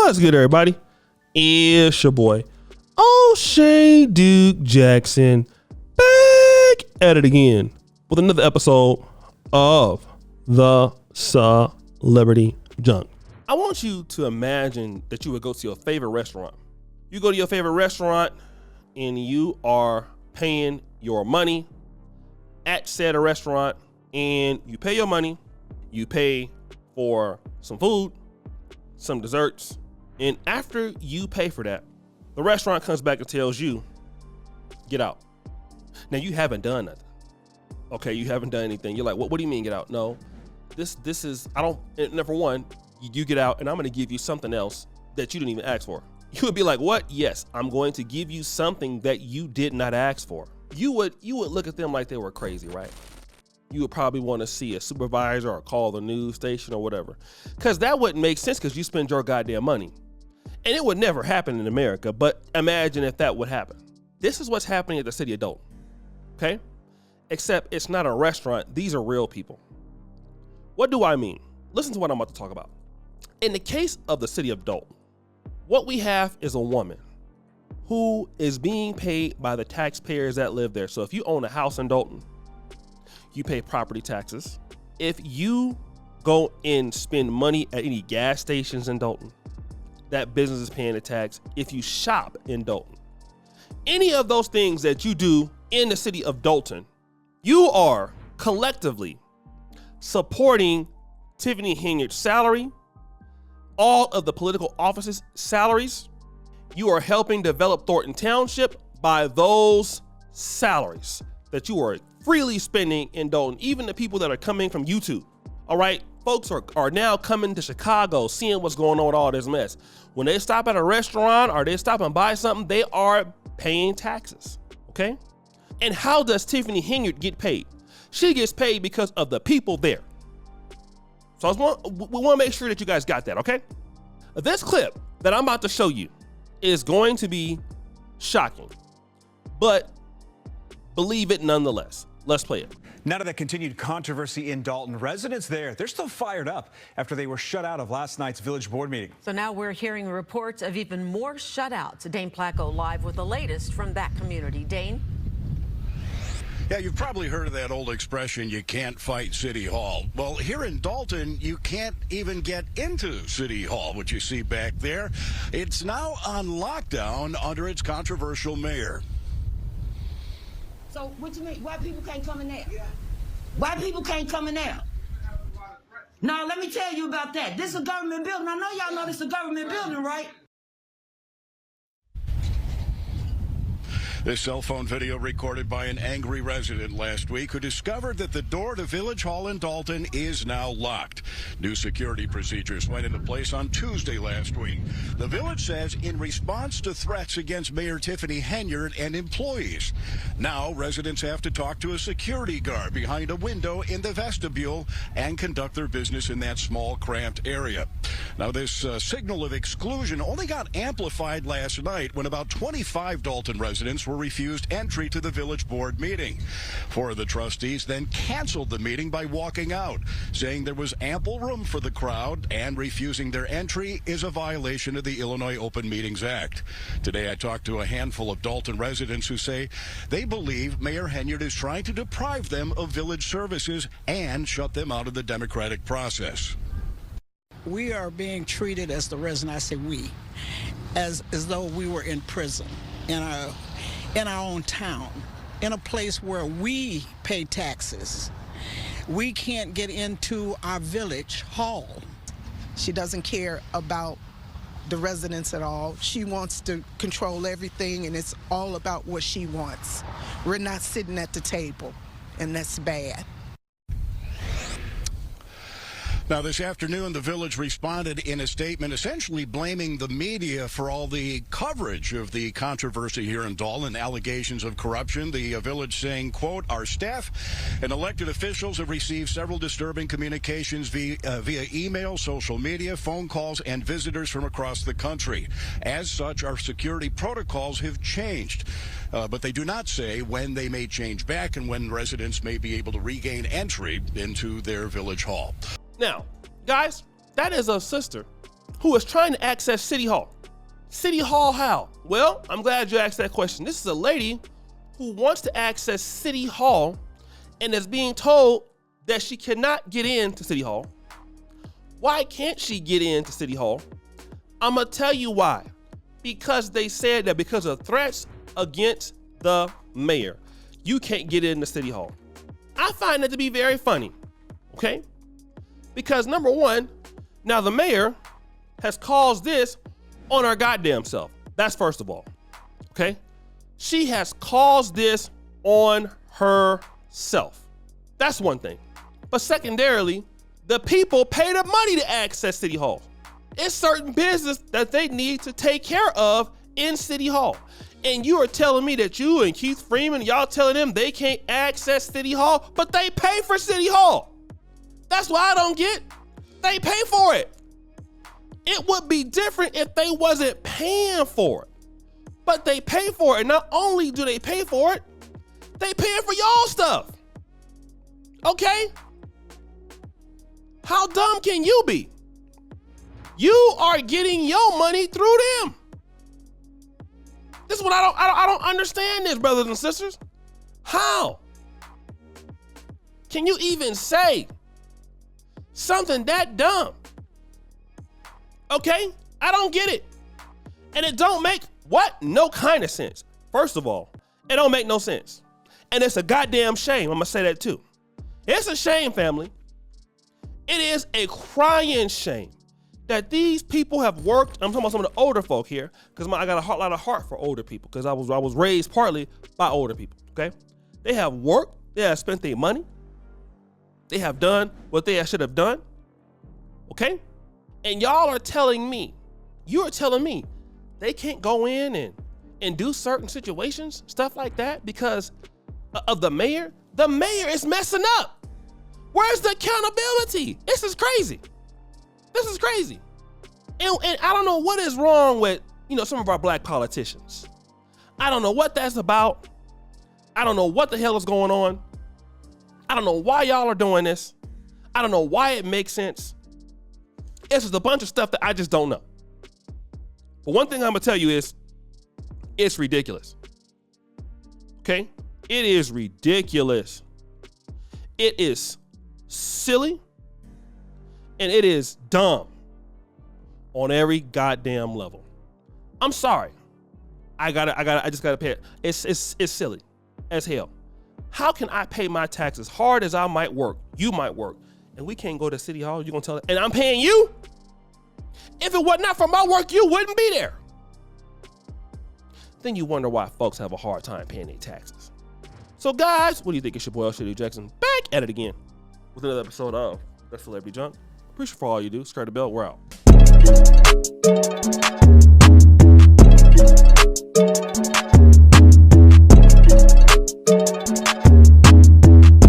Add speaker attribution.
Speaker 1: What's good, everybody? It's your boy, O'Shea Duke Jackson, back at it again with another episode of the Celebrity Junk. I want you to imagine that you would go to your favorite restaurant. You go to your favorite restaurant and you are paying your money at said restaurant, and you pay your money, you pay for some food, some desserts, and after you pay for that, the restaurant comes back and tells you, get out. Now you haven't done nothing. Okay, you haven't done anything. You're like, what do you mean get out? No, this is, number one, you get out and I'm gonna give you something else that you didn't even ask for. You would be like, what? Yes, I'm going to give you something that you did not ask for. You would look at them like they were crazy, right? You would probably want to see a supervisor or call the news station or whatever, because that wouldn't make sense because you spend your goddamn money. And it would never happen in America, but imagine if that would happen. This is what's happening at the city of Dolton, okay? Except it's not a restaurant. These are real people. What do I mean? Listen to what I'm about to talk about. In the case of the city of Dolton, what we have is a woman who is being paid by the taxpayers that live there. So if you own a house in Dolton, you pay property taxes. If you go and spend money at any gas stations in Dolton, that business is paying a tax. If you shop in Dolton, any of those things that you do in the city of Dolton, you are collectively supporting Tiffany Henyard's salary, all of the political offices' salaries. You are helping develop Thornton Township by those salaries that you are freely spending in Dolton. Even the people that are coming from YouTube, all right? Folks are now coming to Chicago, seeing what's going on with all this mess. When they stop at a restaurant or they stop and buy something, they are paying taxes, okay? And how does Tiffany Henyard get paid? She gets paid because of the people there. So we want to make sure that you guys got that, okay? This clip that I'm about to show you is going to be shocking, but believe it nonetheless. Let's play it.
Speaker 2: Now to the continued controversy in Dolton. Residents there, they're still fired up after they were shut out of last night's village board meeting.
Speaker 3: So now we're hearing reports of even more shutouts. Dane Placco live with the latest from that community. Dane?
Speaker 4: Yeah, you've probably heard of that old expression, you can't fight City Hall. Well, here in Dolton, you can't even get into City Hall, what you see back there. It's now on lockdown under its controversial mayor.
Speaker 5: So what you mean? Why people can't come in there? Why people can't come in there? Now, let me tell you about that. This is a government building. I know y'all know this is a government building, right?
Speaker 4: This cell phone video recorded by an angry resident last week who discovered that the door to Village Hall in Dolton is now locked. New security procedures went into place on Tuesday last week. The village says in response to threats against Mayor Tiffany Henyard and employees. Now residents have to talk to a security guard behind a window in the vestibule and conduct their business in that small, cramped area. Now this signal of exclusion only got amplified last night when about 25 Dolton residents were refused entry to the village board meeting. Four of the trustees then canceled the meeting by walking out, saying there was ample room for the crowd and refusing their entry is a violation of the Illinois Open Meetings Act. Today I talked to a handful of Dolton residents who say they believe Mayor Henyard is trying to deprive them of village services and shut them out of the democratic process.
Speaker 6: We are being treated as the resident, I say we, as though we were in prison in our own town, in a place where we pay taxes. We can't get into our village hall.
Speaker 7: She doesn't care about the residents at all. She wants to control everything, and it's all about what she wants. We're not sitting at the table, and that's bad.
Speaker 4: Now, this afternoon, the village responded in a statement essentially blaming the media for all the coverage of the controversy here in Dolton, allegations of corruption. The village saying, quote, our staff and elected officials have received several disturbing communications via email, social media, phone calls, and visitors from across the country. As such, our security protocols have changed, but they do not say when they may change back and when residents may be able to regain entry into their village hall.
Speaker 1: Now, guys, that is a sister who is trying to access City Hall. City Hall how? Well, I'm glad you asked that question. This is a lady who wants to access City Hall and is being told that she cannot get into City Hall. Why can't she get into City Hall? I'm gonna tell you why. Because they said that because of threats against the mayor, you can't get into City Hall. I find that to be very funny, okay? Because number one, now the mayor has caused this on her goddamn self. That's first of all, okay? She has caused this on herself. That's one thing. But secondarily, the people pay the money to access City Hall. It's certain business that they need to take care of in City Hall. And you are telling me that you and Keith Freeman, y'all telling them they can't access City Hall, but they pay for City Hall. That's why I don't get. They pay for it. It would be different if they wasn't paying for it. But they pay for it. And not only do they pay for it, they paying for y'all stuff. Okay? How dumb can you be? You are getting your money through them. This is what I don't understand this, brothers and sisters. How can you even say something that dumb? Okay? I don't get it. And it don't make what? No kind of sense. First of all, it don't make no sense. And it's a goddamn shame. I'm gonna say that too. It's a shame, family. It is a crying shame that these people have worked. I'm talking about some of the older folk here, because I got a lot of heart for older people, because I was raised partly by older people, okay? They have worked, they have spent their money, they have done what they should have done, okay? And y'all are telling me, you're telling me they can't go in and do certain situations, stuff like that, because of the mayor? The mayor is messing up. Where's the accountability? This is crazy. This is crazy. And I don't know what is wrong with, some of our black politicians. I don't know what that's about. I don't know what the hell is going on. I don't know why y'all are doing this. I don't know why it makes sense. It's just a bunch of stuff that I just don't know. But one thing I'm gonna tell you is, it's ridiculous. Okay? It is ridiculous. It is silly. And it is dumb on every goddamn level. I'm sorry. I just gotta pay it. It's silly as hell. How can I pay my taxes hard as I might work? You might work. And we can't go to City Hall. You're gonna tell it, and I'm paying you? If it was not for my work, you wouldn't be there. Then you wonder why folks have a hard time paying their taxes. So guys, what do you think? It's your boy L. Jackson back at it again with another episode of That's Celebrity Junk. Appreciate for all you do. Subscribe to the bell. We're out.